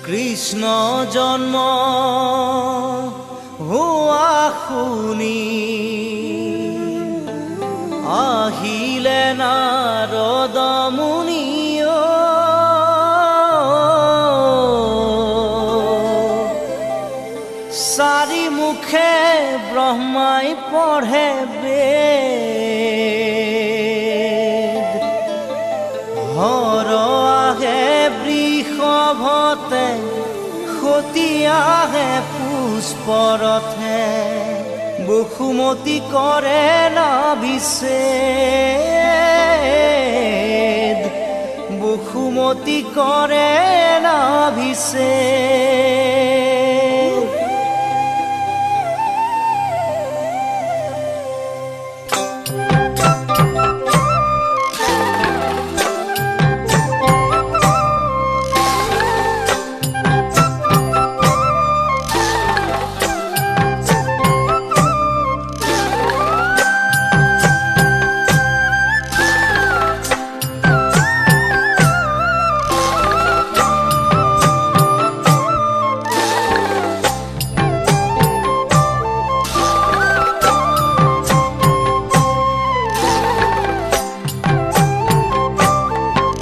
কৃষ্ণ জন্ম হোৱা শুনি আহিলে নাৰদ মুনি চাৰি মুখে ব্ৰহ্মাই পঢ়ে বেদ হৰ আহে বৃষভতে সতী আহে পুষ্পৰথে বসুমতী কৰে নাভিষেদ বসুমতী কৰে নাভিষেদ বসুমতী কৰে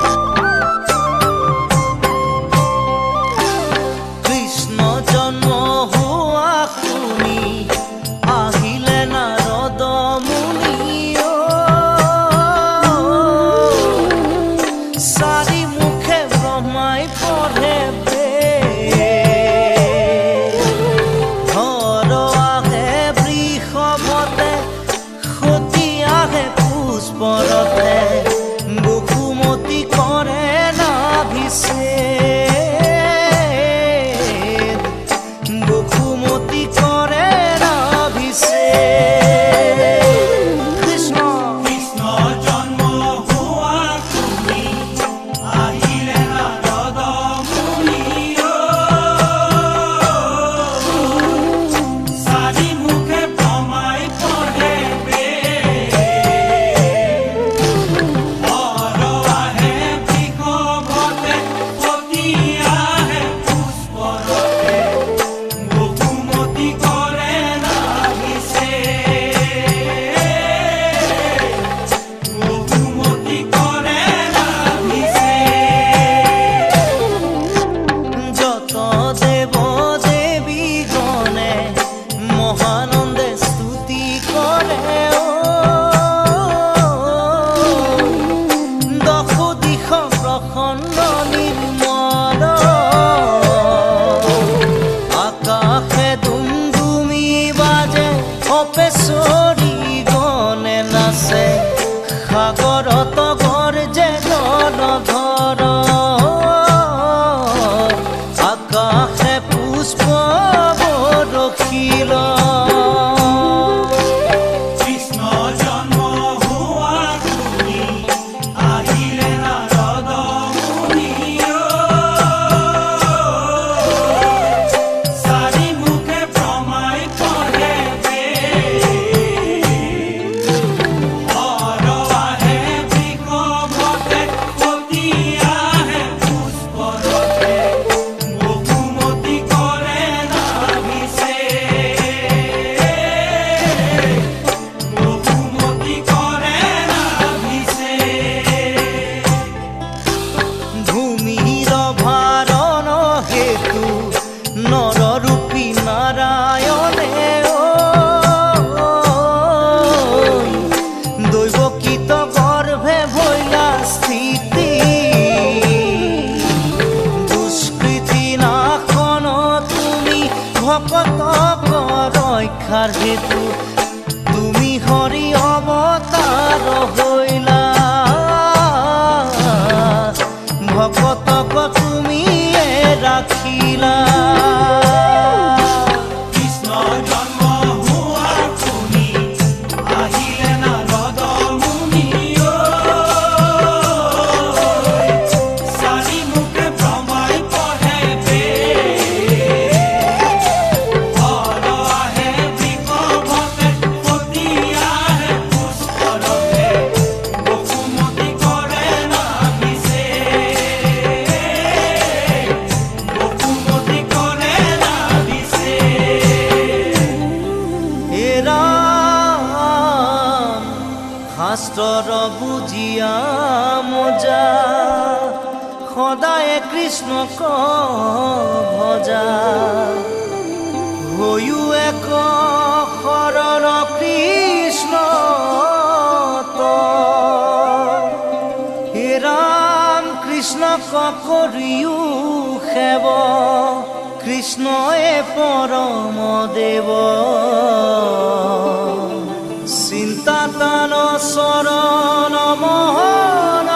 নাভিষেদ বসুমতী কৰে নাভিষেদ কৃষ্ণ কৃষ্ণ জন্ম হোৱা শুনি আহিলে নাৰদ মুনি চাৰি মুখে ব্ৰহ্মাই পঢ়ে বেদ হৰ আহে বৃষভতে সতী আহে পুষ্পৰথে বসুমতী কৰে নাভিষেদ বসুমতী কৰে নাভিষেদ যত দেৱ দেৱী গণে মহানন্দে স্তুতি কৰে দশ দিশ প্ৰসন্ন নিৰ্মল আকাশে দুমদুমি বাজে অপেশ্বৰী গণে নাচে সাগৰত গৰ্জে জলধৰ আকাশে পুষ্প বৰষিল কৃষ্ণ জন্ম হোৱা শুনি আহিলে নাৰদ মুনি চাৰি মুখে ব্ৰহ্মাই পঢ়ে বেদ হৰ আহে বৃষভতে সতী আহে পুষ্পৰথে বসুমতী কৰে নাভিষেদ বসুমতী কৰে নাভিষেদ ভূমিৰ ভাৰণ হেতু নৰৰূপী নাৰায়ণে দৈৱকীত গৰ্ভে ভৈলা স্থিতি দুষ্কৃতি নাশন তুমি ভকতক ৰক্ষাৰ হেতু তুমি হৰি অৱতাৰ হৈলা ভকতক তুমিয়ে ৰাখিলা কৃষ্ণ শাস্ত্ৰৰ বুজিয়া মজা সদায় কৃষ্ণক ভজা হৈও এক শৰণ কৃষ্ণ হে ৰাম কৃষ্ণক কৰিও সেৱ কৃষ্ণয়ে পৰম দেৱ চিন্তাতান চৰণ মহন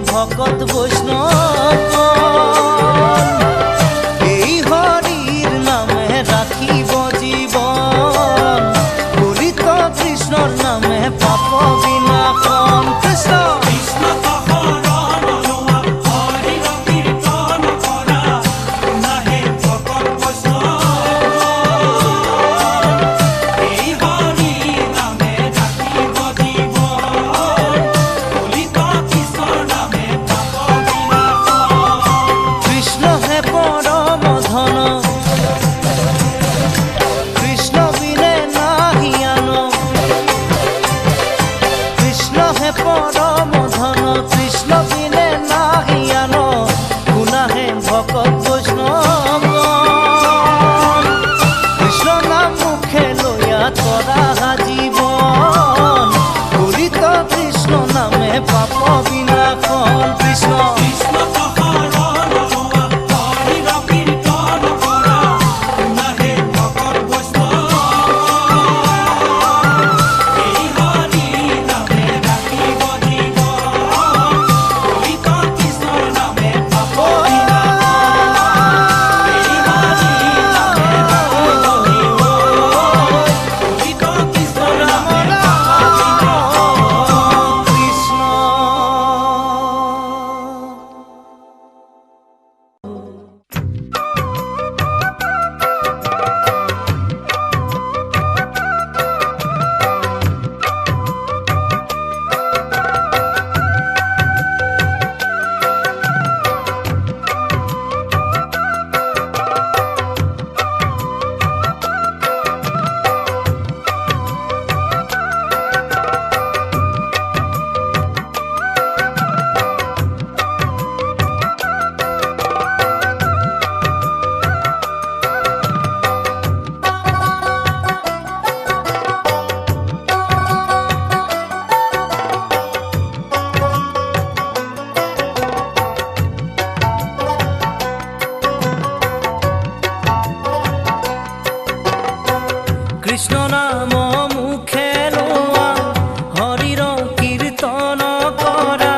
ভকত বৈষ্ণৱ এই হৰিৰ নামে ৰাখিব জীৱন কলিত কৃষ্ণৰ নামে পাপ বিনাশন কৃষ্ণ কৃষ্ণ শৰণ লোৱা হৰিৰ কীৰ্তন কৰা নাহে ভকত বৈষ্ণৱ এই হৰি নামে ৰাখিব জীৱন কলিত কৃষ্ণৰ নামে কৃষ্ণ হে পৰম ধন কৃষ্ণ বিনে নাহি আন কৃষ্ণ হে পৰম ধন কৃষ্ণ বিনে নাহি আন গুণাহে ভকত বৈষ্ণৱ কৃষ্ণ নাম মুখে লৈয়া তৰা জীৱন কলিত কৃষ্ণ নামে পাপ বিনাশন কৃষ্ণ কৃষ্ণ শৰণ লোৱা হৰিৰ কীৰ্তন কৰা নাহে ভকত বৈষ্ণৱ এই হৰি নামে ৰাখিব জীৱন কলিত কৃষ্ণৰ নামে পাপ বিনাশন এই হৰি নামে ৰাখিব জীৱন কলিত কৃষ্ণৰ নামে পাপ বিনাশন কৃষ্ণ কৃষ্ণ নাম মুখে লোৱা হৰিৰ কীৰ্তন কৰা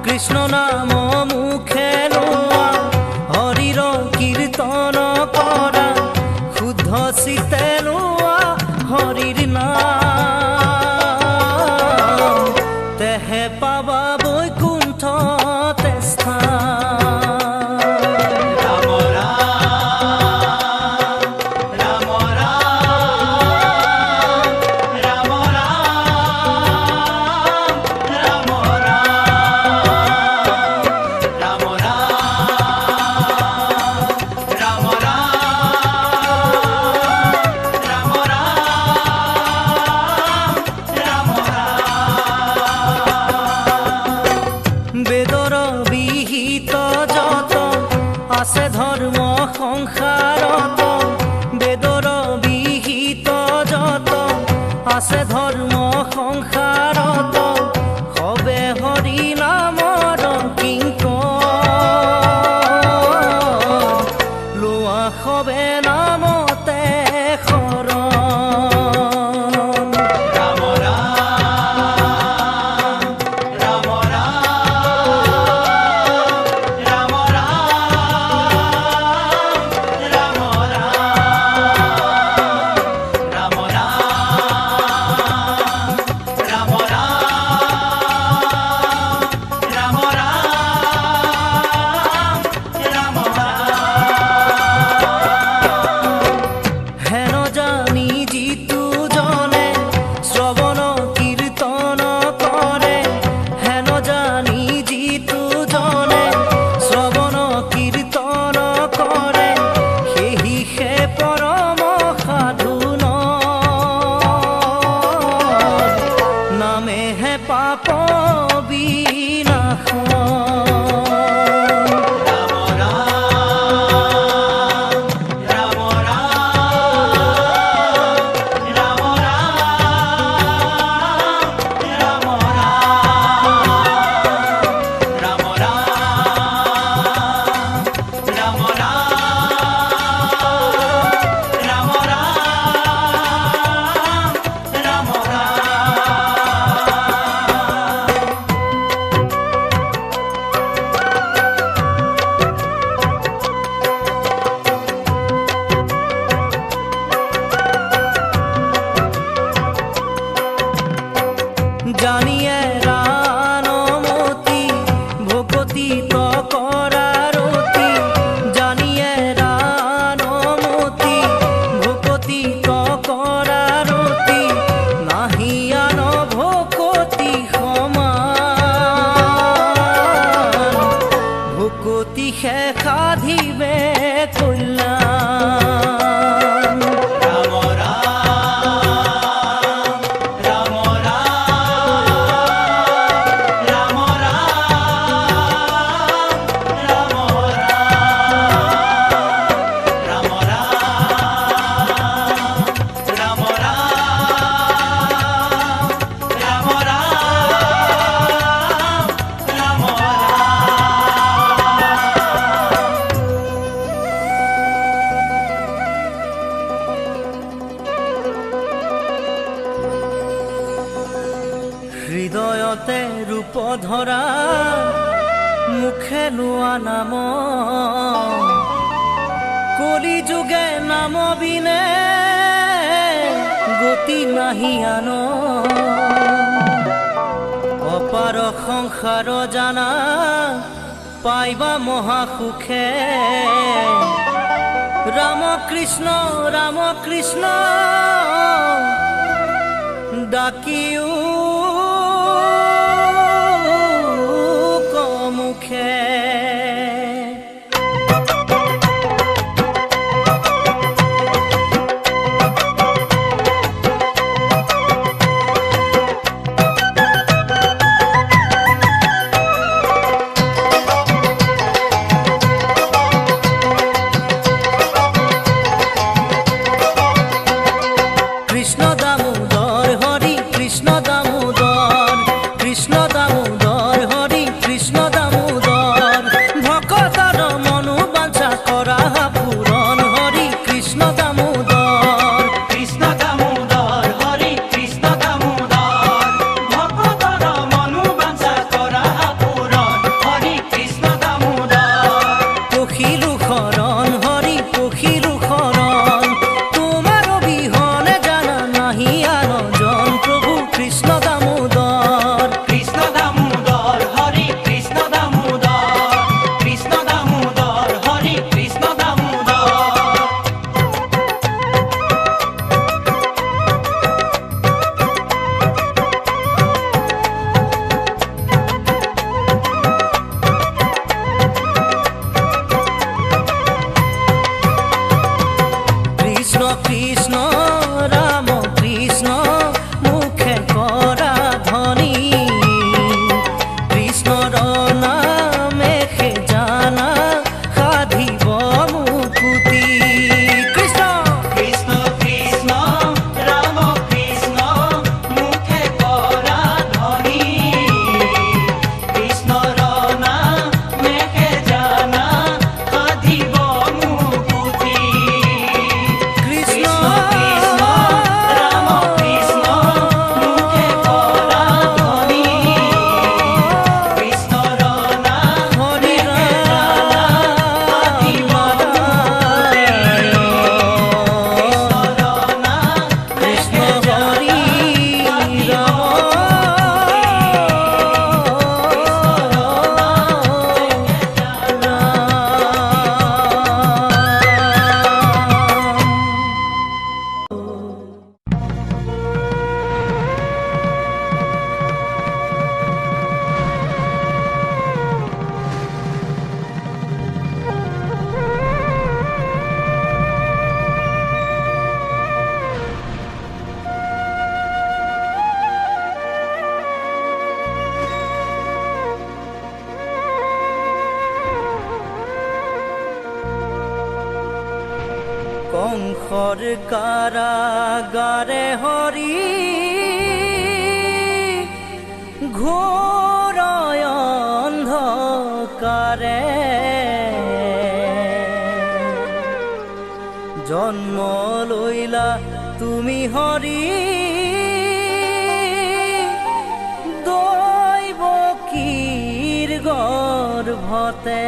কৃষ্ণ নাম মুখে লোৱা হৰিৰ কীৰ্তন কৰা শুদ্ধ চিতে লোৱা হৰিৰ নাম তেহে পাবা বৈকুণ্ঠতে স্থান ৰাম ৰাম ৰাম বেদৰ বিহিত যত আছে ধৰ্ম সংসাৰত বেদৰ বিহিত যত আছে ধৰ্ম সংসাৰত সবে হৰি নামৰ কিংকৰ লোৱা সবে নামতে শৰণ ৰাম ৰাম পৰম সাধুন নামেহে পাপ বিনাশন। ৰাম ৰাম ৰাম ৰাম ৰাম ৰাম ৰাম ৰাম জানিয়ে ৰাণমতি ভকতি তকৰাৰতি, জানিয়ে ৰাণমতি ভকতি তকৰাৰতি, নাহি আন ভকতি সমান, ভকতি শেষাধিবে কল্যাণ। ৰাম ৰাম ৰাম হৃদয়তে ৰূপ ধৰা মুখে লোৱা নাম, কলি যুগে নাম বিনে গতি নাহি আন। অপাৰ সংসাৰ জানা পাইবা মহাসুখে, ৰাম কৃষ্ণ ডাকিও কমুখে। কৃষ্ণ দামোদৰ হৰি কৃষ্ণ দামোদৰ, কৃষ্ণ দামোদৰ হৰি কৃষ্ণ দামোদৰ, ভকতৰ মনোবাঞ্ছা কৰা পূৰণ হৰি কৃষ্ণ দামোদৰ। কৃষ্ণ দামোদৰ হৰি কৃষ্ণ দামোদৰ, ভকতৰ মনোবাঞ্ছা কৰা পূৰণ হৰি কৃষ্ণ দামোদৰ। পখিলো শৰণ হৰি পখিলো শৰণ, তোমাৰ অবিহনে জানা নাহি আন জন, প্ৰভু কৃষ্ণ দামোদৰ। কৃষ্ণ দামোদৰ হৰি কৃষ্ণ দামোদৰ, কৃষ্ণ দামোদৰ হৰি কৃষ্ণ দামোদৰ। কৃষ্ণ কৃষ্ণ ৰাম কৃষ্ণ মুখে কৰা ধ্বনি, কৃষ্ণৰ নামেহে জানা সাধিব মুকুতি। কৃষ্ণ কৃষ্ণ কৃষ্ণ ৰাম কৃষ্ণ মুখে কৰা ধ্বনি, কৃষ্ণৰ নামেহে জানা সাধিব মুকুতি। কৃষ্ণ কৃষ্ণ কংসৰ কাৰাগাৰে হৰি ঘোৰ অন্ধকাৰে জন্ম লৈলা তুমি হৰি দৈৱকীৰ গৰ্ভতে।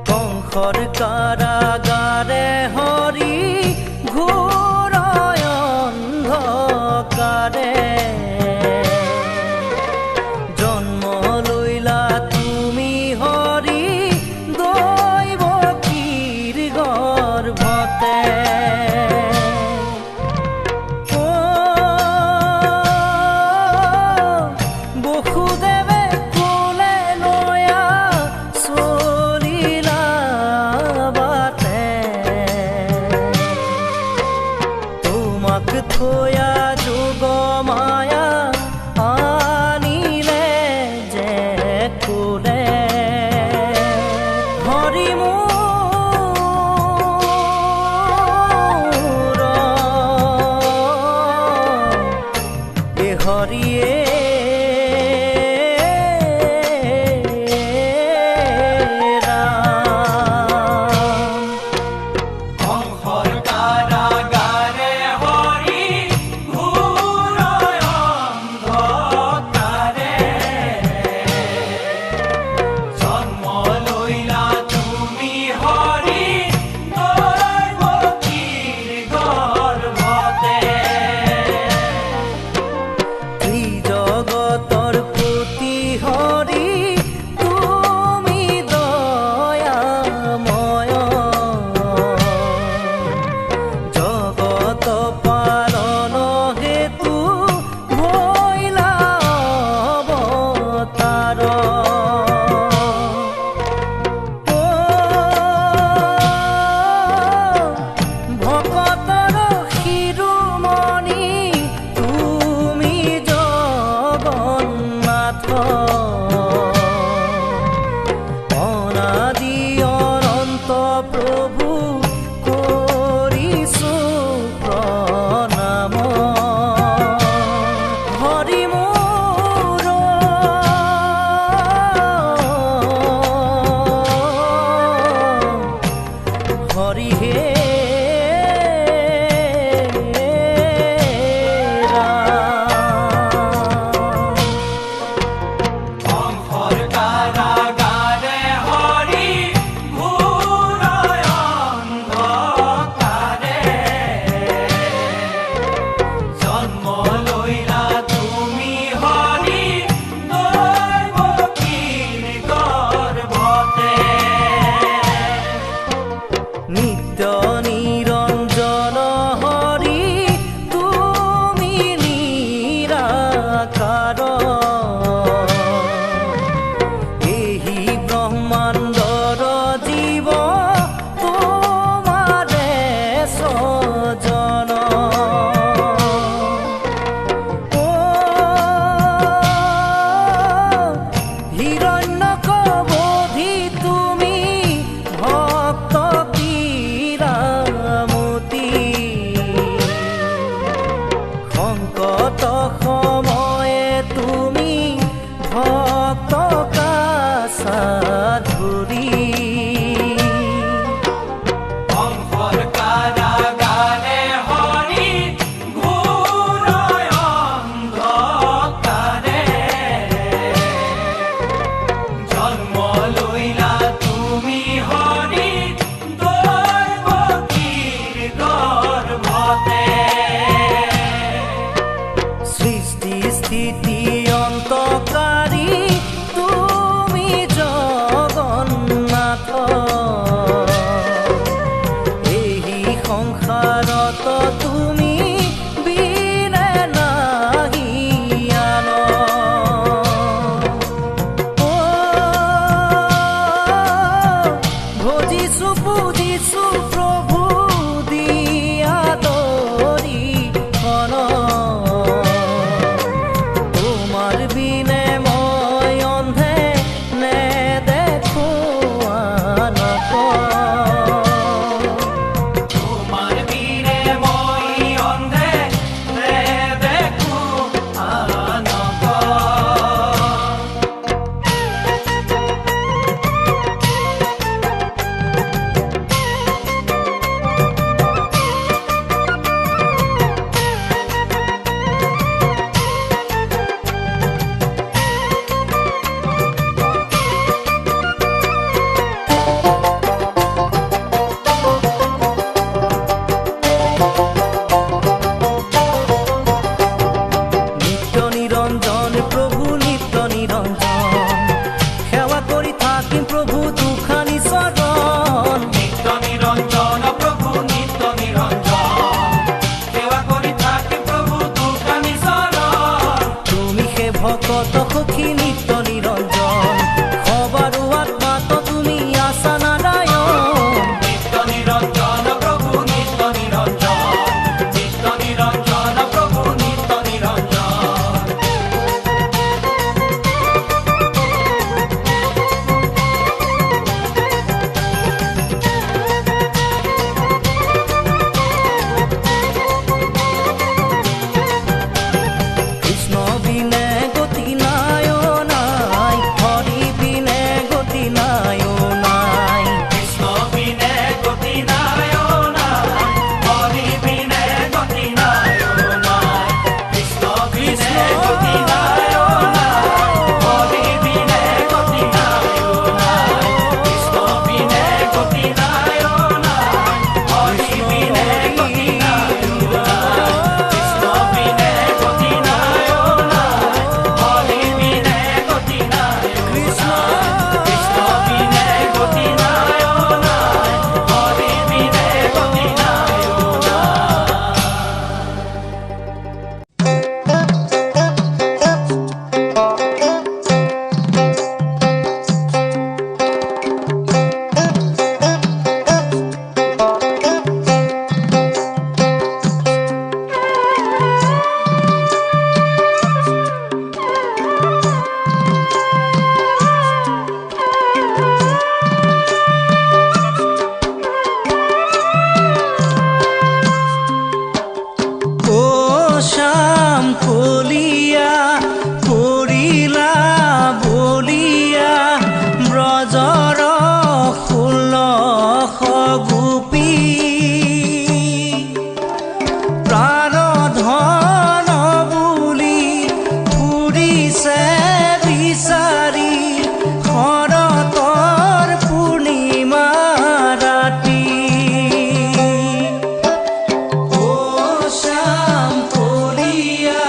কংসৰ কাৰাগাৰে হৰি ঘোৰ অন্ধকাৰে জন্ম লৈলা তুমি হৰি দৈৱকীৰ গৰ্ভতে। বসুদেৱে কোলে নয়া চলিলা বাটে তোমাক থয়া যোগ মায়া আনিলে যে কোলে হৰি মোৰ এ হৰিয়ে কংসৰ কাৰাগাৰে হৰি সংসাৰত তুমি বিনে নাহি আন। ভজিছো বুজিছো প্ৰভু দিয়া দৰিখন, তোমাৰ বিনে মই অন্ধে নেদেখো আনক। তোমাৰ বীৰে মই অন্ধে নেদেখো আনক। নিত্য নিৰঞ্জন প্ৰভু নিত্য নিৰঞ্জন, সেৱা কৰি থাকিম প্ৰভু দুখানি চৰণ। নিত্য নিৰঞ্জন প্ৰভু নিত্য নিৰঞ্জন, সেৱা কৰি থাকে প্ৰভু দুখানি চৰণ। তুমি সে ভকত সখী নিত্য নিৰঞ্জন, সবাৰো আত্মাত তুমি আছা নাৰায়ণ। নিত্য নিৰঞ্জন প্ৰভু নিত্য নিৰঞ্জন, নিত্য নিৰঞ্জন প্ৰভু নিত্য নিৰঞ্জন। কৃষ্ণ বিনে গতি নাই অ নাই, হৰি বিনে গতি নাই অ নাই। কৃষ্ণ বিনে গতি নাই অ নাই, হৰি বিনে গতি নাই অ নাই। কৃষ্ণ বিনে গতি নাই অ নাই, হৰি বিনে গতি নাই অ নাই। কৃষ্ণ বিনে গতি নাই অ নাই, হৰি বিনে গতি নাই অ নাই। কৃষ্ণ বিনে গতি নাই অ নাই, হৰি বিনে গতি নাই অ নাই। কৃষ্ণ কৃষ্ণ বিনে গতি নাই অ নাই, হৰি বিনে গতি নাই অ ও শ্যাম কলিয়া কৰিলা বলিয়া, ব্ৰজৰ 16 গোপী। প্ৰাণধন বুলি ফুৰিছে বিচাৰি, শৰতৰ পূৰ্ণিমা ৰাতি। ও শ্যাম কলিয়া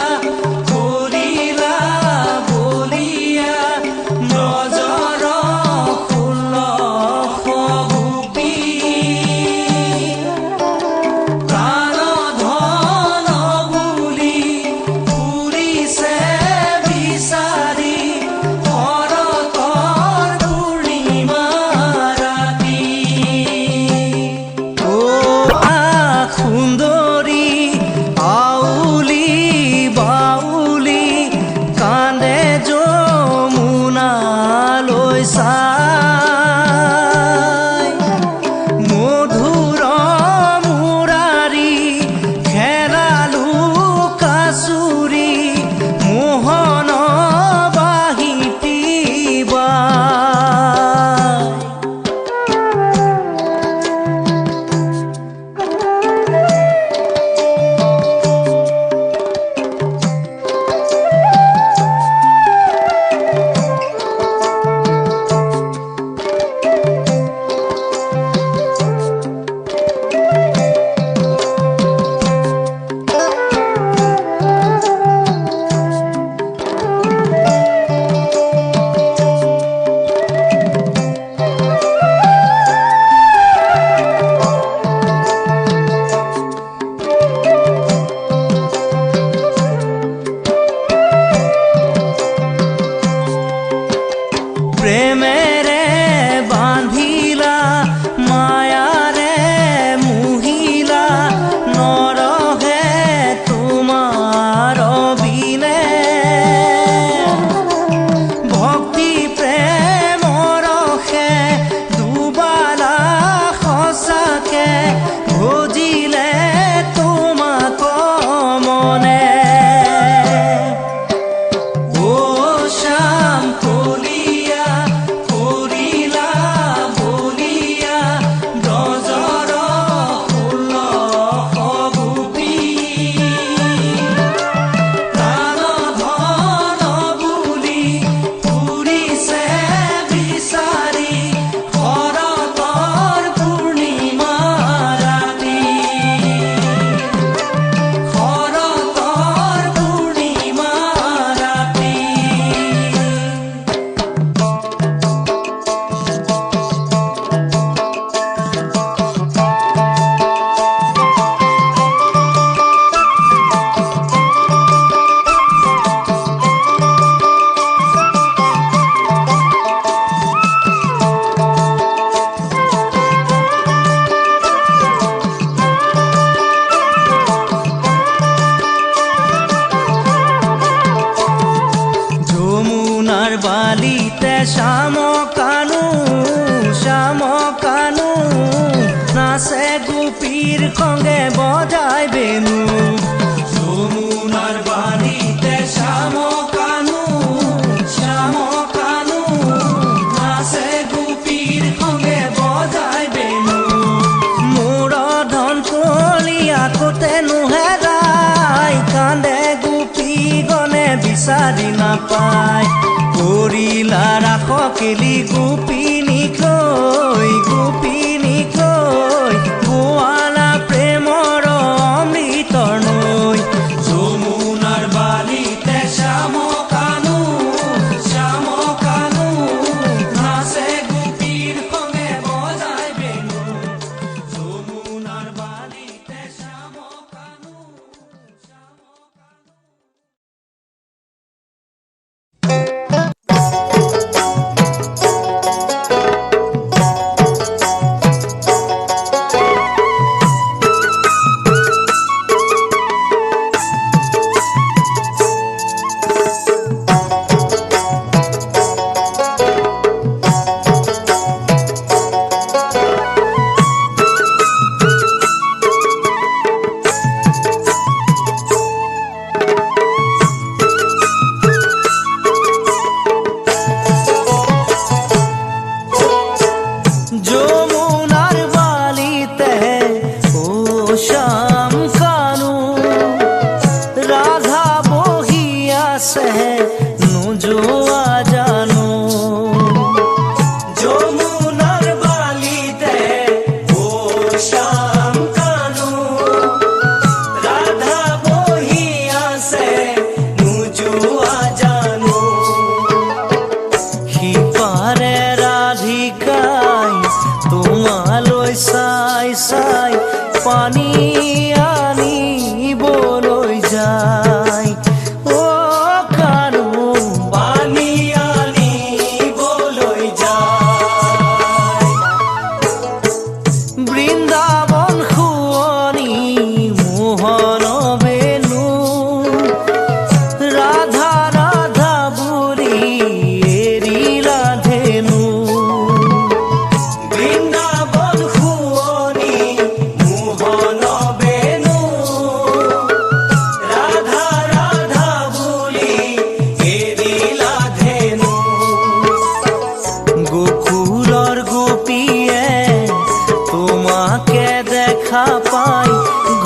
গোপীৰ সঙ্গে বজাই বেনু যমুনাৰ বাড়িতে শ্যাম কানু নাচে গোপীৰ সঙ্গে বজায় বেনু মোৰ ধন কলিয়া কোতে নুহেৰাই কান্দে গোপী গনে বিচাৰি নাপায় কৰিলা ৰাখ কেলি গোপিনীক লৈ গোৱালা প্ৰেমৰ অমৃতৰ নৈ যমুনার বাড়িতে শ্যাম কানু নাচে গোপীর সঙ্গে বজায় বেনু যমুনার বাড়িতে শ্যাম কানু যমুনার বালিতে ও শ্যাম কানু রাধা বহি আছে নোযোৱা জানো যমুনাৰ বালিতে ও শ্যাম কানু ৰাধা বহি আছে নোযোৱা জানো সিপাৰে ৰাধিকাই তোমালৈ চাই চাই পানী আনিবলৈ যায় ও কানু পানী আনিবলৈ যায় বৃন্দাবন শুৱনি মোহন বেনু ৰাধা ৰাধা বুলি এৰিলা ধেনু বৃন্দাবন শুৱনি মোহন বেনু ৰাধা ৰাধা বুলি এৰিলা ধেনু গোকুলৰ গোপীয়ে তোমাকে দেখা পাই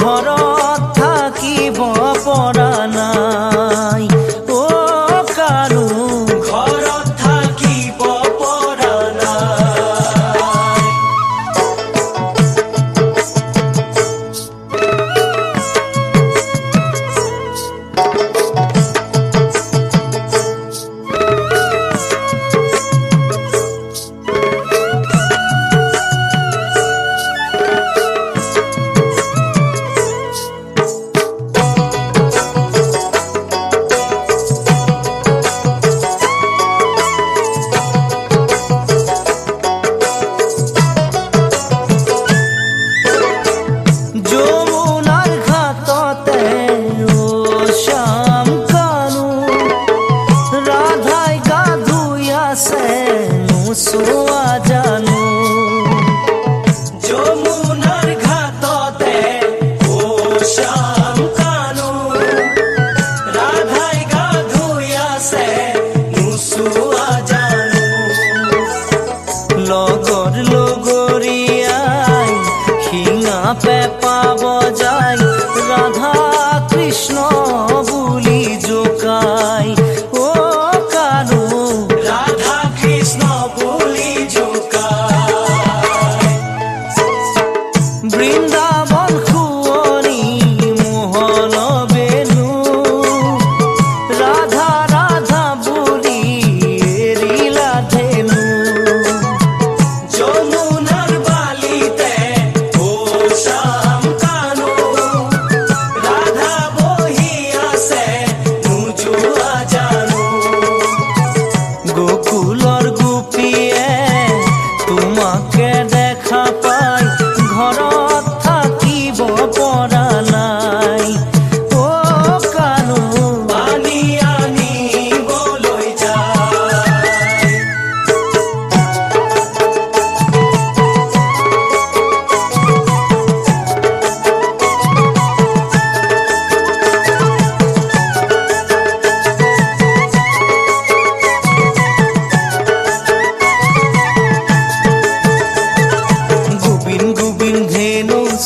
ঘৰত থাকিব পৰা নাই ও কানু ঘৰত থাকিব পৰা নাই যমুনাৰ ঘাটতে ও শ্যাম কানু ৰাধাই গা ধুই আছে নোচোৱা জানো যমুনাৰ ঘাটতে ও শ্যাম কানু ৰাধাই গা ধুই আছে নোচোৱা জানো লগৰ লগৰীয়াই শিঙা পেপা বজাই ৰাধা কৃষ্ণ বুলি জোকাই ও কানু ৰাধা কৃষ্ণ বুলি জোকায় বৃন্দাবন শুৱনি মোহন বেনু ৰাধা ৰাধা বুলি এৰিলা ধেনু যমুনাৰ বালিতে ও শ্যাম কানু ৰাধা বহি আছে নোযোৱা জানো গোকুলৰ গোপীয়ে তোমাকে দেখা পাই ঘৰত থাকি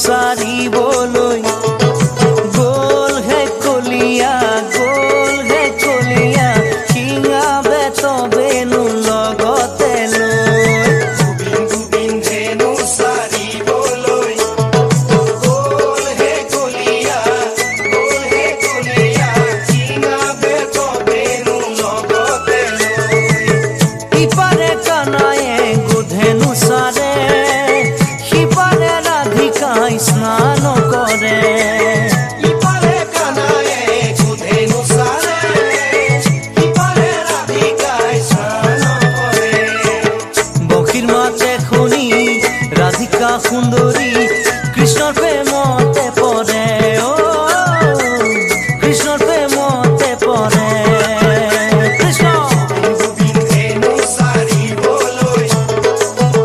সাৰিবলৈ গোল হে কলিয়া শিঙা বেত বেনু লগতে লৈ গোবিন ধেনু সাৰিবলৈ গোল হে কলিয়া চিঙা বেত বেনু লগতে লৈ ইপাৰে কানায়ে গোধেনু সাৰে সিপাৰে ৰাধিকাই স্নান কৰে ইপাৰে কানায়ে গোধেনু সাৰে ইপাৰে ৰাধিকাই স্নান কৰে বখীৰ মাতে শুনি ৰাধিকা সুন্দৰী কৃষ্ণৰ প্ৰেমতে পৰে কৃষ্ণৰ প্ৰেমতে পৰে কৃষ্ণ গোবিন ধেনু সাৰিবলৈ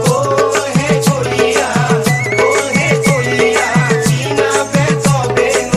গোল হে কলিয়া চিঙা বেত বেনু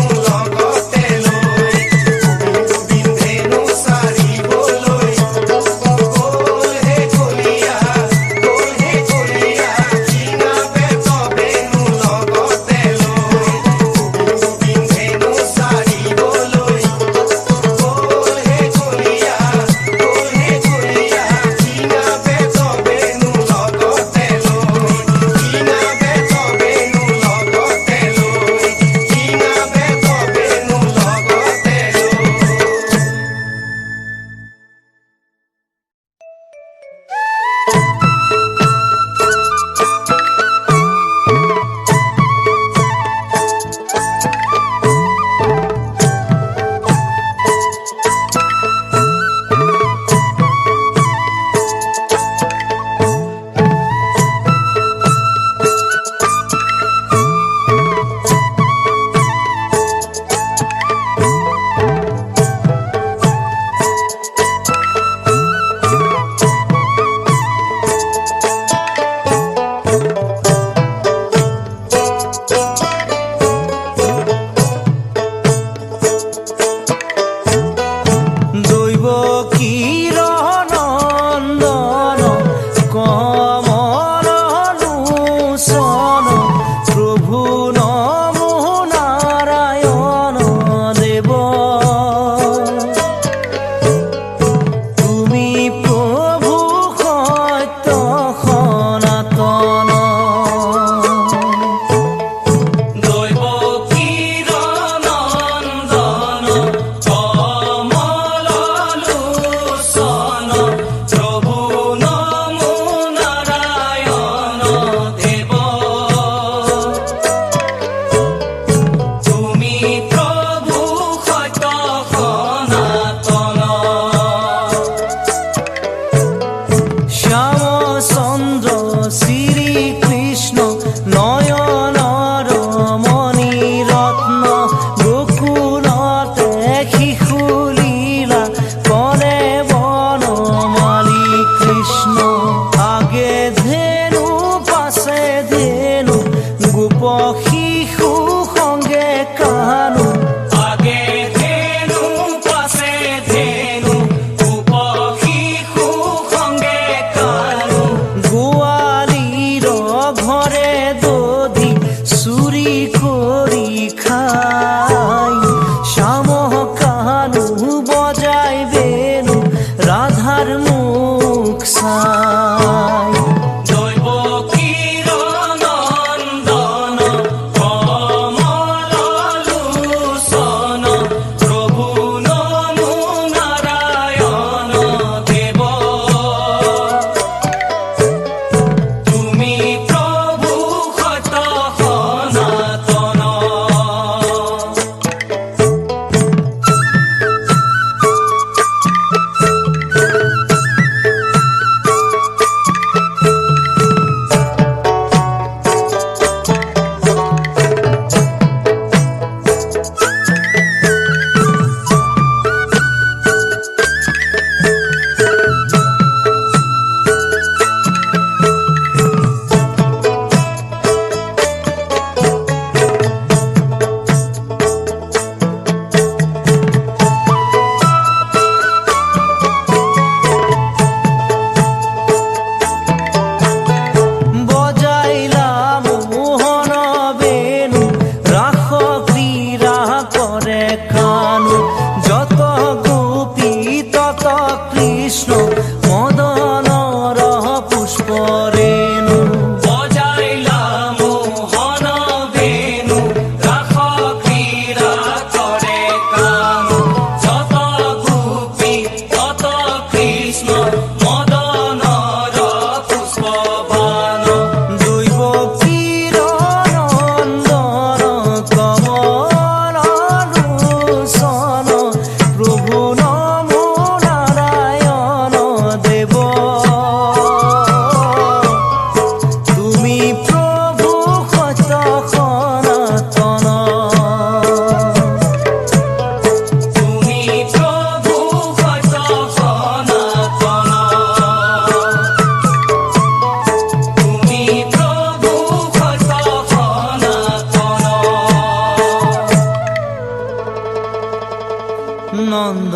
নন্দ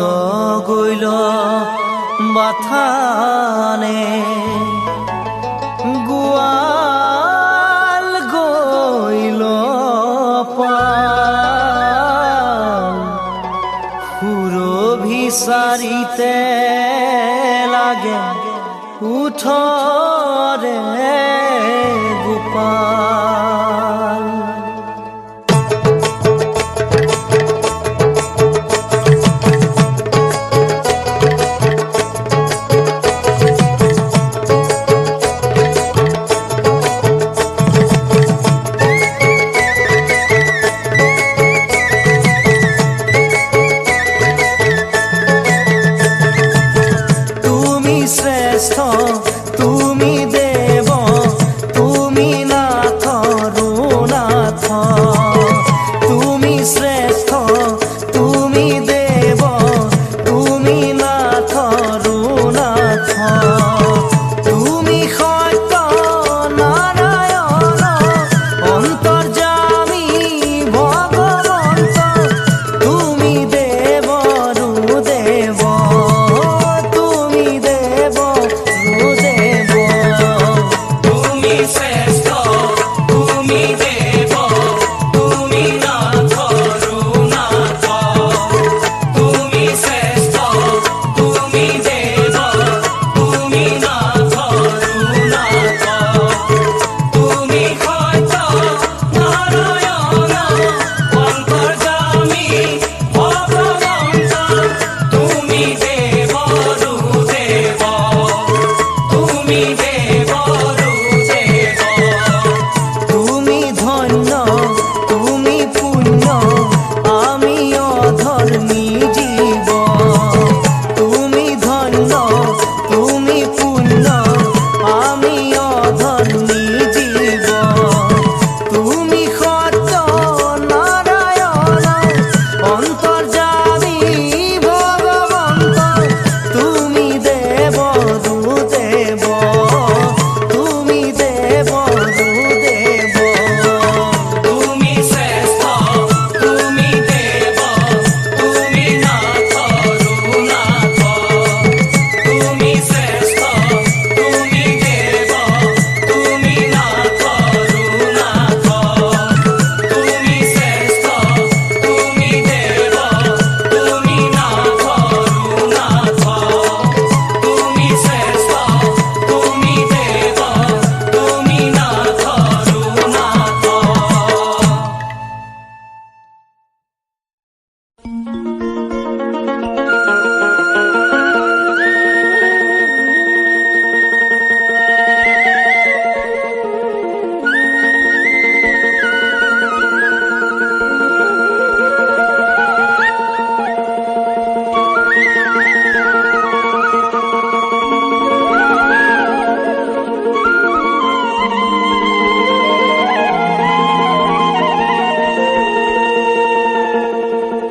গৈল বাথানে গোৱাল গৈল পাল সুৰভি চাৰিতে লাগে উঠৰে গোপাল শ্রেষ্ঠ তুমি দেব তুমি নাথ রুনাথ তুমি শ্রেষ্ঠ তুমি দেব তুমি নাথ রুনাথ তুমি সত্য নারায়ণ অন্তর্যামী ভগবন্ত তুমি দেব রুদেব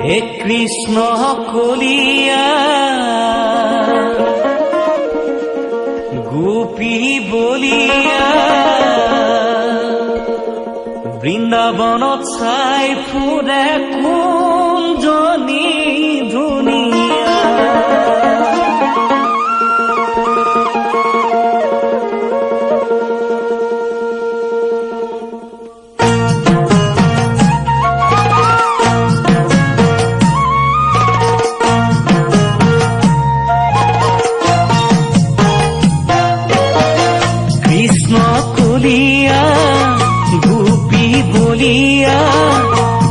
হে কৃষ্ণ কলিয়া গোপী বলিয়া বৃন্দাবনত চাই ফুৰে কোনজনী ধুনীয়া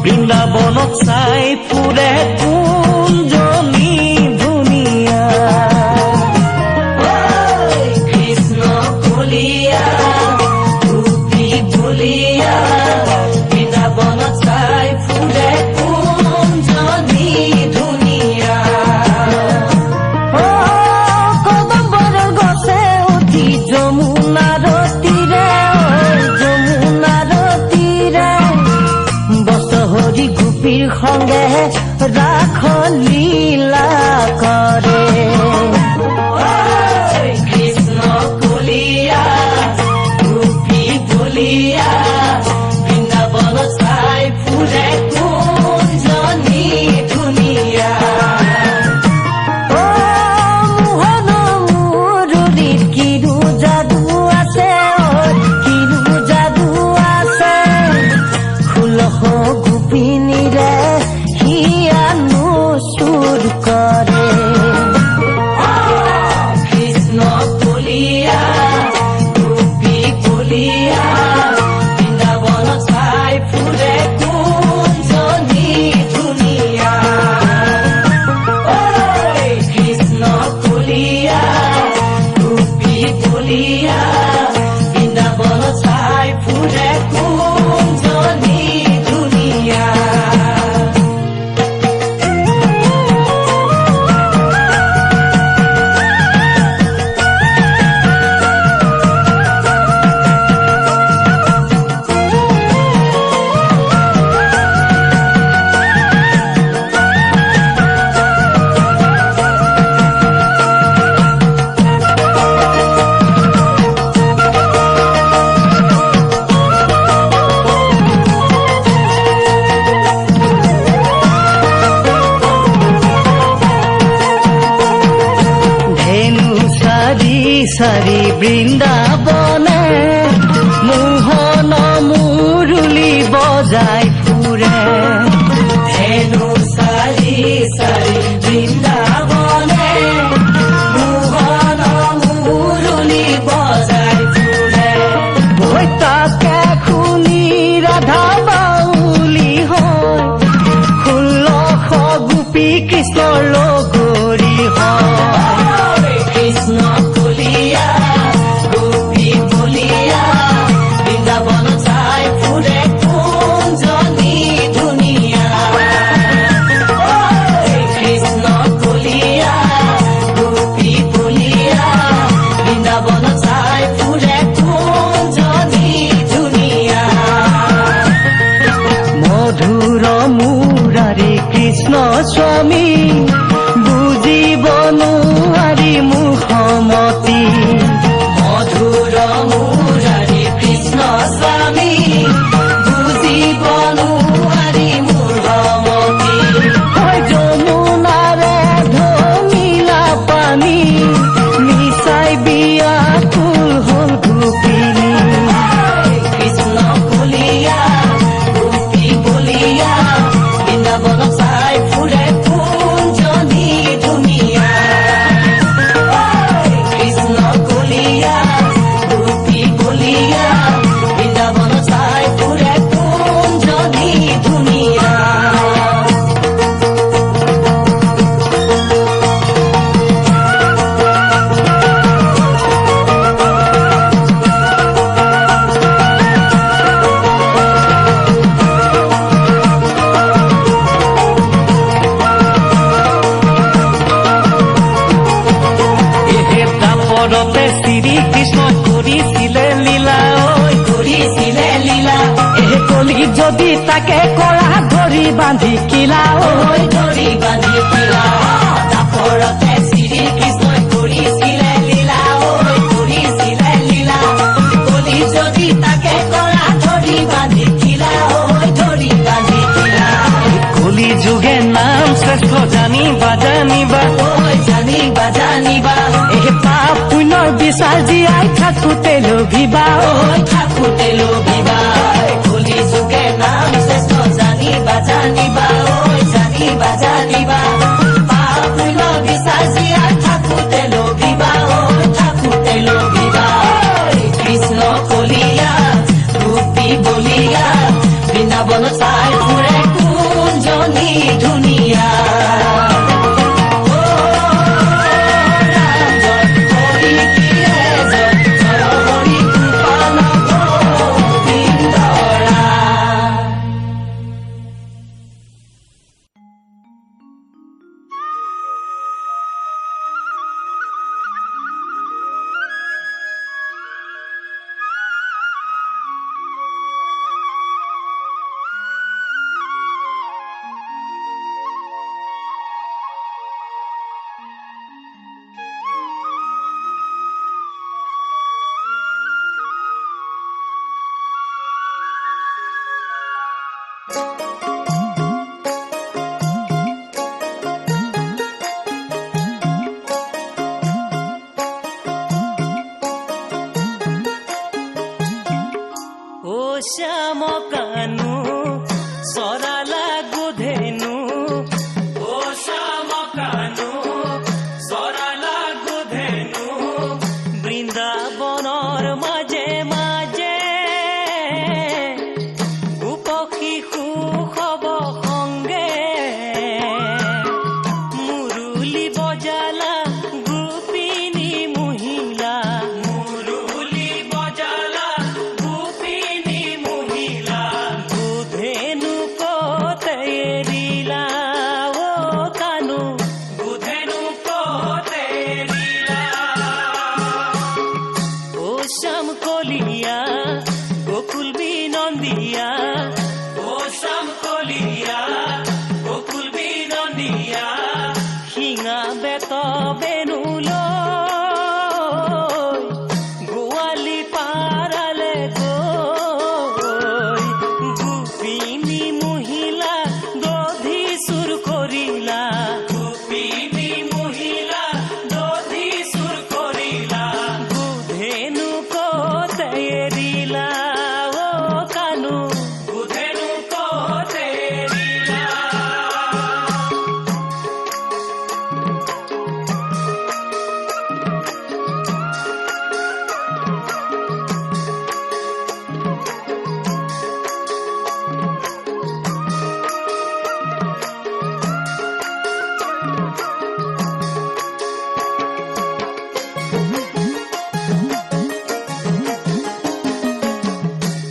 বৃন্দাবনত চাই ফুৰে কোনজনী ধুনীয়া কৃষ্ণ কলিয়া গোপী বলিয়া বৃন্দাবনত চাই ফুৰে কোনজনী ধুনীয়া কদম্বৰ গছে উঠি যমুনাৰ তীৰে হৰি গোপীৰ সঙ্গে ৰাখ লীলা কৰে কৃষ্ণ কলিয়া গোপী বলিয়া বৃন্দাবনত চাই ফুৰে কোনজনী ধুনীয়া গোপিনীৰে হিয়ানো চুৰ কৰে কৃষ্ণ কলিয়া গোপী কলিয়া বৃন্দাবন চাই ফুৰে কোনজনী ধুনীয়া কৃষ্ণ কলিয়া গোপী কলিয়া বৃন্দাবন চাই ফুৰে কোনজনী ধুনীয়া চাৰি বৃন্দাবনে মোহন মুৰুলি বজাই ফুৰে ধেনু চাৰি চাৰি বৃন্দাবনে মোহন মুৰুলি বজাই ফুৰে তাকে শুনি ৰাধা বাউলি হয় 1600 গোপী কৃষ্ণৰ লগৰী হয় কৃষ্ণ কলিয়া গোপী কলিয়া বৃন্দাবন চাই ফুৰে কোনজনী ধুনীয়া কৃষ্ণ কলিয়া গোপী কলিয়া বৃন্দাবন চাই ফুৰে কোনজনী ধুনীয়া মধুৰ মুৰাৰী কৃষ্ণ স্বামী বুজিব নোৱাৰি মুখমতী মধুৰ মুৰাৰী কৃষ্ণ স্বামী বুজিব নোৱাৰি মূঢ়মতী হয় যমুনাৰে ধমিলা পানী মিছাই বিয়া কুল হল গোপিনী কৃষ্ণ কলিয়া গোপী কলিয়া বৃন্দাবন চাই ফুৰে কোনজনী ধুনীয়া কৃষ্ণ কলিয়া গোপী কলিয়া বৃন্দাবন চাই ফুৰে কোনজনী ধুনীয়া এহে দাপৰতে শ্ৰীকৃষ্ণ কৰিছিলে লীলা ঐ কৰিছিলে লীলা এহে কলি যদি তাকে কৰা ধৰি বান্ধি কিলা ঐ ধৰি বান্ধি কিলা দাপৰতে শ্ৰীকৃষ্ণই কৰিছিলে লীলা কৰিছিলে লীলা কলি যদি তাকে কৰা ধৰি বান্ধি কিলা ধৰি বান্ধি কিলা কলি যুগে নাম শ্ৰেষ্ঠ জানিবা জানিবা জানিবা জানিবা এহে পাপ পুণ্যৰ বিচাৰ জীয়াই থাকোতে লোভিবা থাকোতে লোভিবা কলি যুগে নাম শ্ৰেষ্ঠ জানিবা জানিবা জানিবা জানিবা পাপ পুণ্য বিচাৰ জীয়াই থাকোতে লোভিবা থাকোতে লোভিবা কৃষ্ণ কলিয়া গোপী বলিয়া বৃন্দাবন চাই ফুৰে কোনজনী ধুনীয়া শ্যাম কানু সৰাল বলিয়া গোকুল বিননিয়া শিঙা বেত বেনুলৈ গোৱালি পাৰালে গৈ গোপিনী মহিলা দধি চুৰ কৰিলা গোপিনী মহিলা দধি চুৰ কৰিলা বুধেনু কতে এৰিলা অ কানু বুধেনু কতে এৰিলা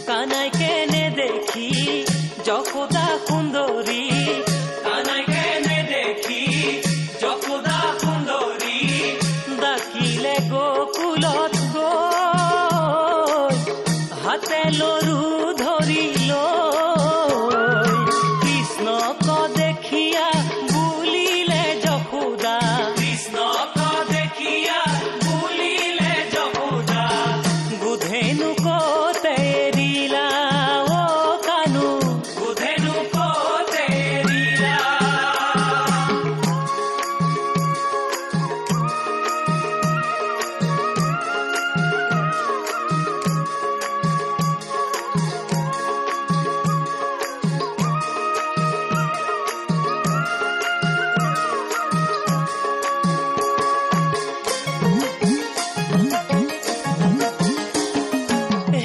কানাই কেনে দেখি যশোদা সুন্দৰী কানাই কেনে দেখি যশোদা সুন্দৰী ডাকিলে গোকুলত গৈ হাতে লৰু ধৰি লৈ কৃষ্ণক দেখিয়া বুলিলে যশোদা কৃষ্ণক দেখিয়া বুলিলে যশোদা বুধেনু কতে এৰিলা অ কানু বুধেনু কতে এৰিলা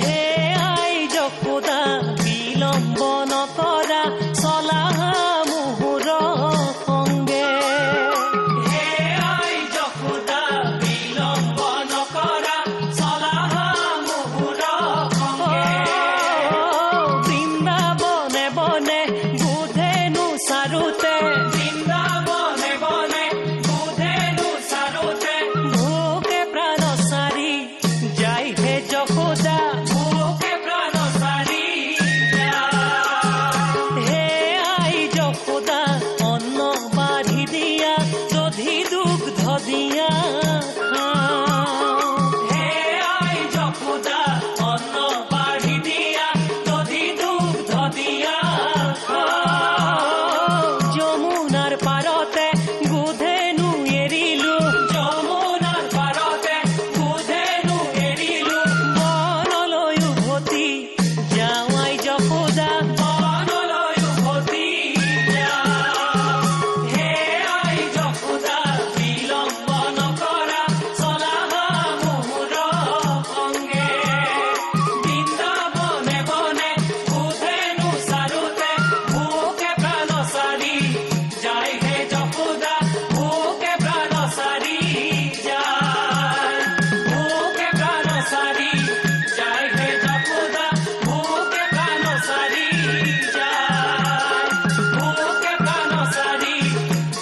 হে আই যশোদা বিলম্ব নকৰা চলা মোহৰ সঙ্গে হে আই যশোদা বিলম্ব নকৰা চলা মোহৰ সঙ্গে বৃন্দাবনে বনে বুধেনু চাৰোতে বৃন্দাবনে বনে বুধেনু চাৰোতে ভোকে প্ৰাণ চাৰি যাই হে যশোদা ভোকে প্ৰাণ চাৰি হে আই যশোদা অন্ন বাঢ়ি দিয়া দধি দুগ্ধ দিয়া খাওঁ। হে আই যশোদা অন্ন বাঢ়ি দিয়া দধি দুগ্ধ দিয়া যমুনাৰ পাৰতে বুধেনু এৰিলো যমুনাৰ পাৰতে বুধেনু এৰিলো বনলৈ উভতি যাওঁ আই যশোদা বনলৈ উভতি যাওঁ। হে আই যশোদা বিলম্ব নকৰা চলা মোহৰ সঙ্গে বৃন্দাবনে বনে বুধেনু চাৰোতে ভোকে প্ৰাণ চাৰি যায় হে যশোদা ভোকে প্ৰাণ চাৰি যায় ভোকে প্ৰাণ চাৰি যায় হে যশোদা ভোকে প্ৰাণ চাৰি যায় ভোকে প্ৰাণ চাৰি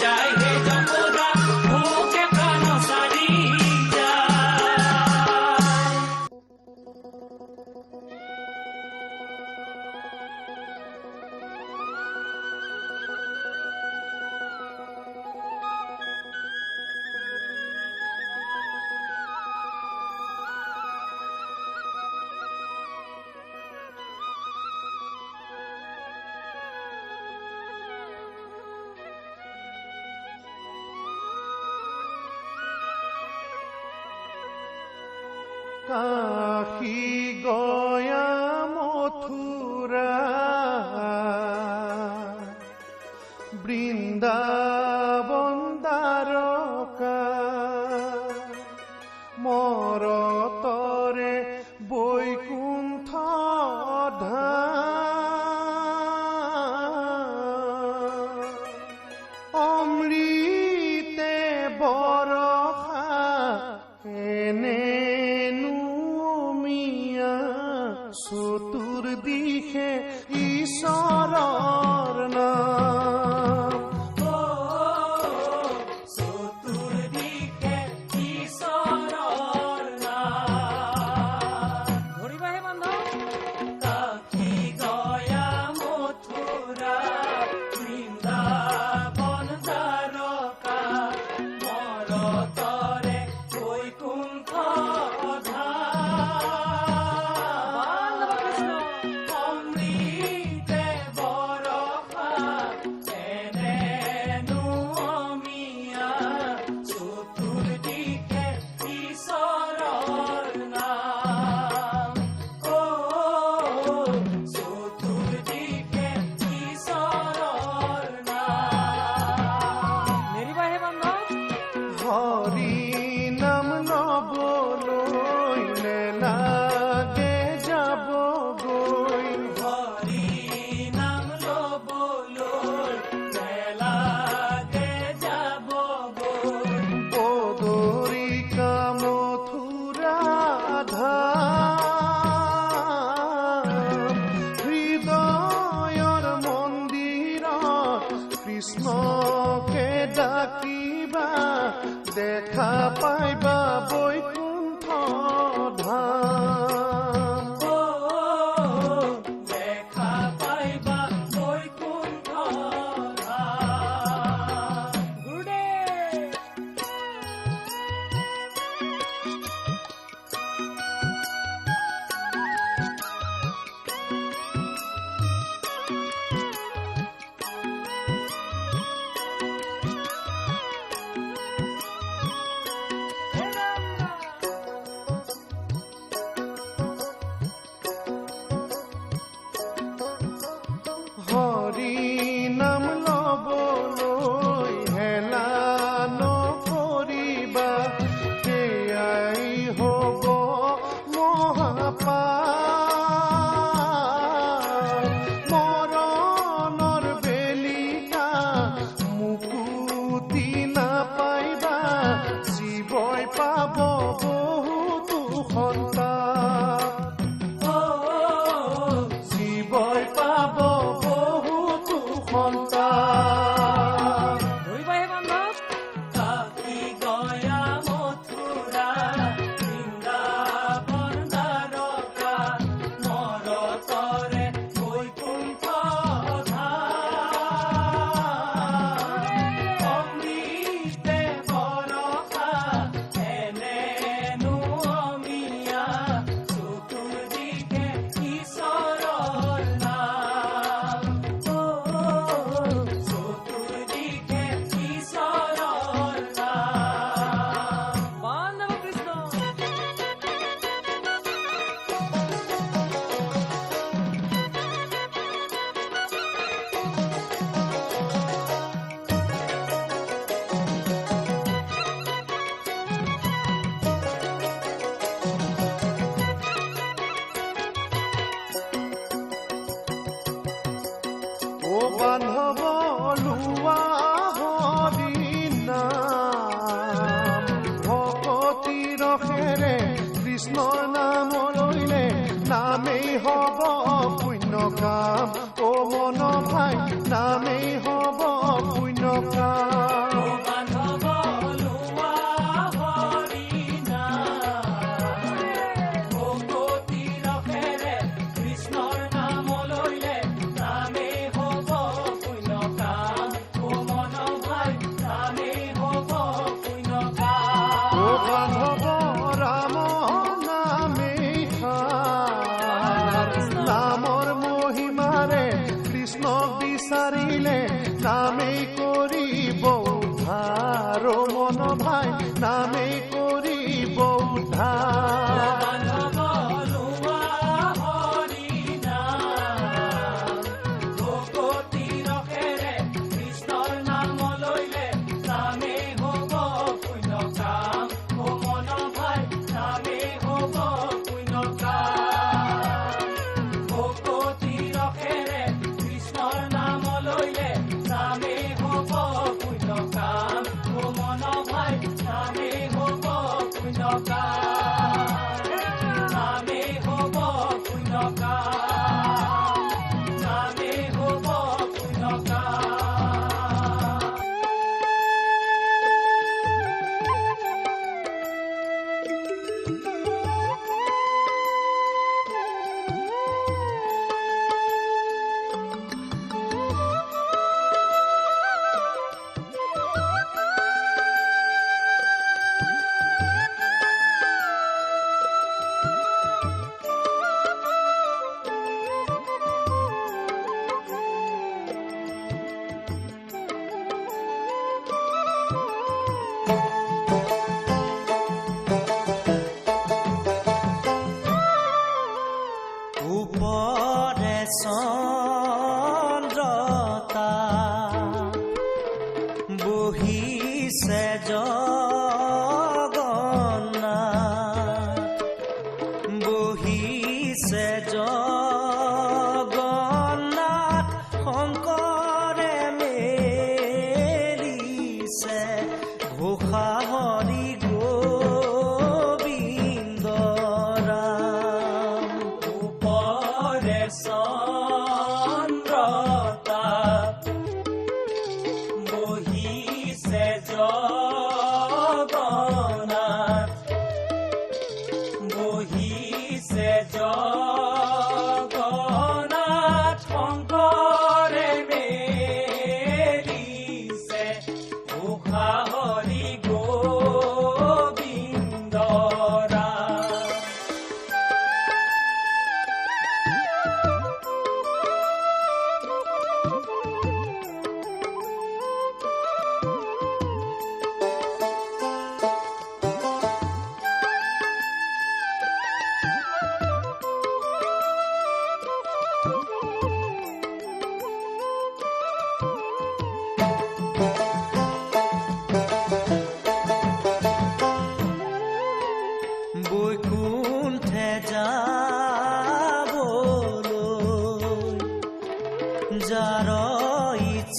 যায় হে যশোদা ভোকে প্ৰাণ চাৰি যায় কাশী গয়া মথুৰা বৃন্দাবন দ্বাৰকা মৰতৰে বৈকুণ্ঠ ধাম অমৃতে বৰষা এনেনো মিয়া চতুৰ্দিশে ঈশ্বৰৰ নাম। কৃষ্ণকে ডাকিবা দেখা পাইবা বৈকুণ্ঠ ধাম দেখা পাইবা বৈকুণ্ঠ হৰি নাম লবলৈ হেলা নকৰিবা সেয়াই হ'ব মহাপাপ মৰণৰ বেলিকা মুকুতি নাপাইবা জীৱই পাব বহুতো সন্তাপ জীৱই পাব বহুতো সন্তান কাকি গয়া মথুৰা বৃন্দাবন দ্বাৰকা মৰতৰে বৈকুণ্ঠ ধাম অমৃতে বৰষা এনেনো অমিয়া চতুৰ্দিশে ঈশ্বৰৰ নাম চতুৰ্দিশে ঈশ্বৰৰ নাম বান্ধৱ কৃষ্ণ ও বান্ধৱ লোৱা হৰি নাম ভকতি ৰসেৰে কৃষ্ণৰ নাম লৈলে নামেই হ'ব পুণ্য কাম ও মন ভাই নামেই হ'ব পুণ্য কাম বান্ধৱ লোৱা হৰি নাম ভকতি ৰসেৰে কৃষ্ণৰ নাম লৈলে নামেই হ'ব পুণ্য কাম ও মন ভাই নামেই হ'ব পুণ্য কাম ও বান্ধৱ ৰাম নামেই নামৰ মহিমাৰে কৃষ্ণক বিচাৰিলে নামেই কৰিব উদ্ধাৰ ও মন ভাই নামেই কৰিব উদ্ধাৰ বান্ধৱ লোৱা হৰি নাম ভকতি ৰসেৰে কৃষ্ণৰ নাম লৈলে নামেই হ'ব পুণ্য কাম ও মন ভাই নামেই হ'ব পুণ্য কাম ভকতি ৰসেৰে কৃষ্ণৰ নাম লৈলে নামেই হ'ব পুণ্য কাম ও মন ভাই নামেই হ'ব পুণ্য কাম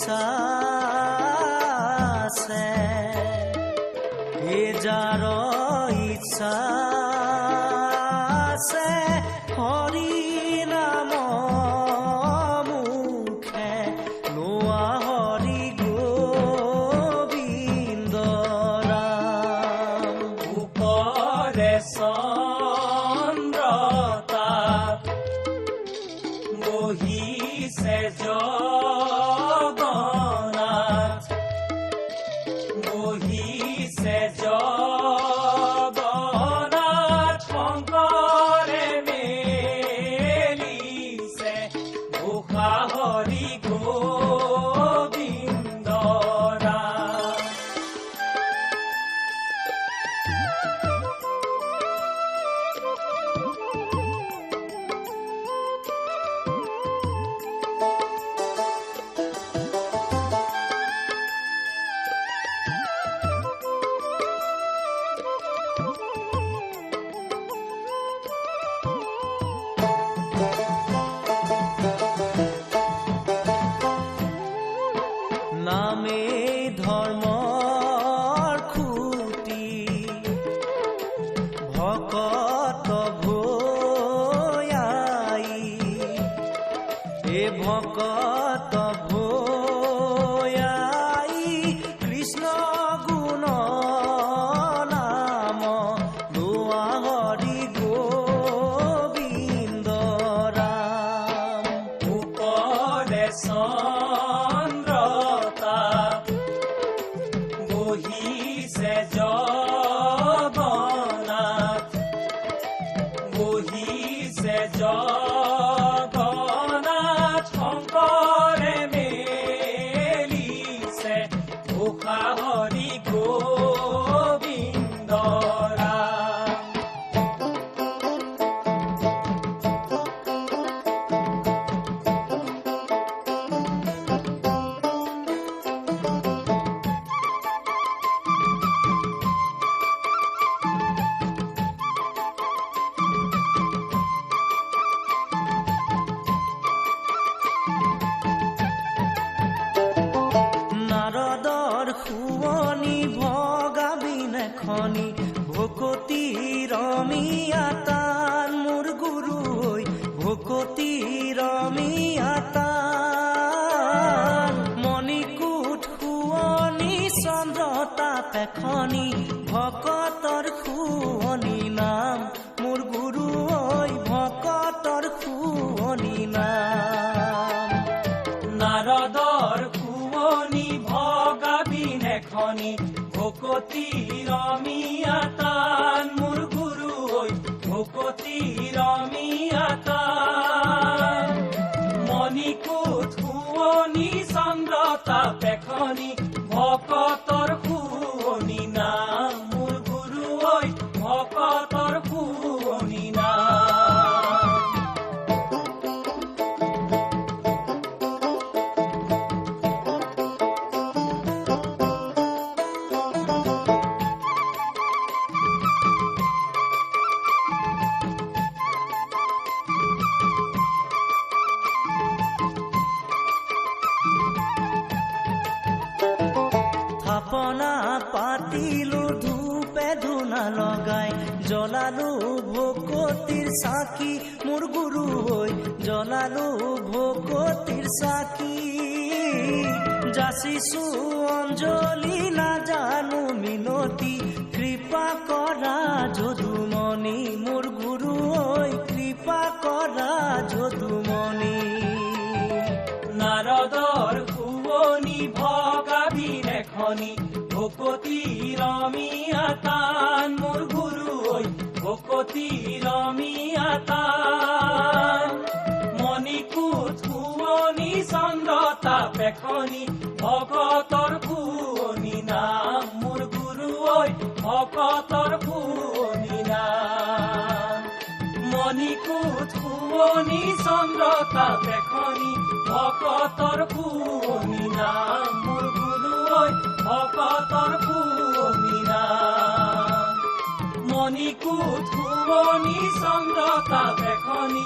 ইচ্ছা আছে যাৰ ইচ্ছা আছে হৰি নাম মুখে লোৱা হৰি গোবিন্দ ৰাম উপৰে চন্দ্ৰতা বহিছে জগন্নাথ বহিছে জগন্নাথ শংকৰে মেলিছে ঘোষা হৰি গোবিন্দ ৰাম নামে ধৰ্মৰ খুঁটি ভকত ভয়াই ভকত ভয়াই কৃষ্ণ গুণ নাম লোৱা হৰি গোবিন্দ ৰাম উপৰে চন্দ্ৰতা বহিছে জগন্নাথ বহিছে জগন্নাথ শংকৰে মেলিছে ঘোষা হৰি গোবিন্দ ৰাম নাৰদৰ শুৱনি ভগাবিন খনি ভকতি ৰমিয়া তান মোৰ গুৰু হৈ ভকতি ৰমিয়া তান মণিকূট শুৱনি চন্দ্ৰতা পেখনি ভকতৰ শুৱনি নাম মোৰ গুৰু হৈ ভকতৰ শুৱনি নাম নাৰদৰ শুৱনি ভগাবিন এখনি ভকতি ৰমিয়া তান মোৰ গুৰু হৈ ভকতি ৰমিয়া তান মণিকূট শুৱনি চন্দ্ৰতা পেখনি ভকতৰ শুৱনি নাম মোৰ গুৰু হৈ ভকতৰ শুৱনি নাম থাপনা পাতিলো ধূপে ধূনা লগাই জ্বলালো ভকতিৰ চাকি মোৰ গুৰু হৈ জ্বলালো ভকতিৰ চাকি যাচিছো অঞ্জলি নাজানো মিনতি কৃপা কৰা যদুমণি মোৰ গুৰু হৈ কৃপা কৰা যদুমণি নাৰদৰ শুৱনি ভগাবিন এখনি ভকতি ৰমিয়া তান মোৰ গুৰু হৈ ভকতি ৰমিয়া তান মণিকূট শুৱনি চন্দ্ৰতা পেখনি ভকতৰ শুৱনি নাম মোৰ গুৰু হৈ ভকতৰ শুৱনি নাম মণিকূট শুৱনি চন্দ্ৰতা পেখনি ভকতৰ শুৱনি নাম মোৰ গুৰু হৈ ভকতৰ শুৱনি নাম মণিকূট শুৱনি চন্দ্ৰতা পেখনি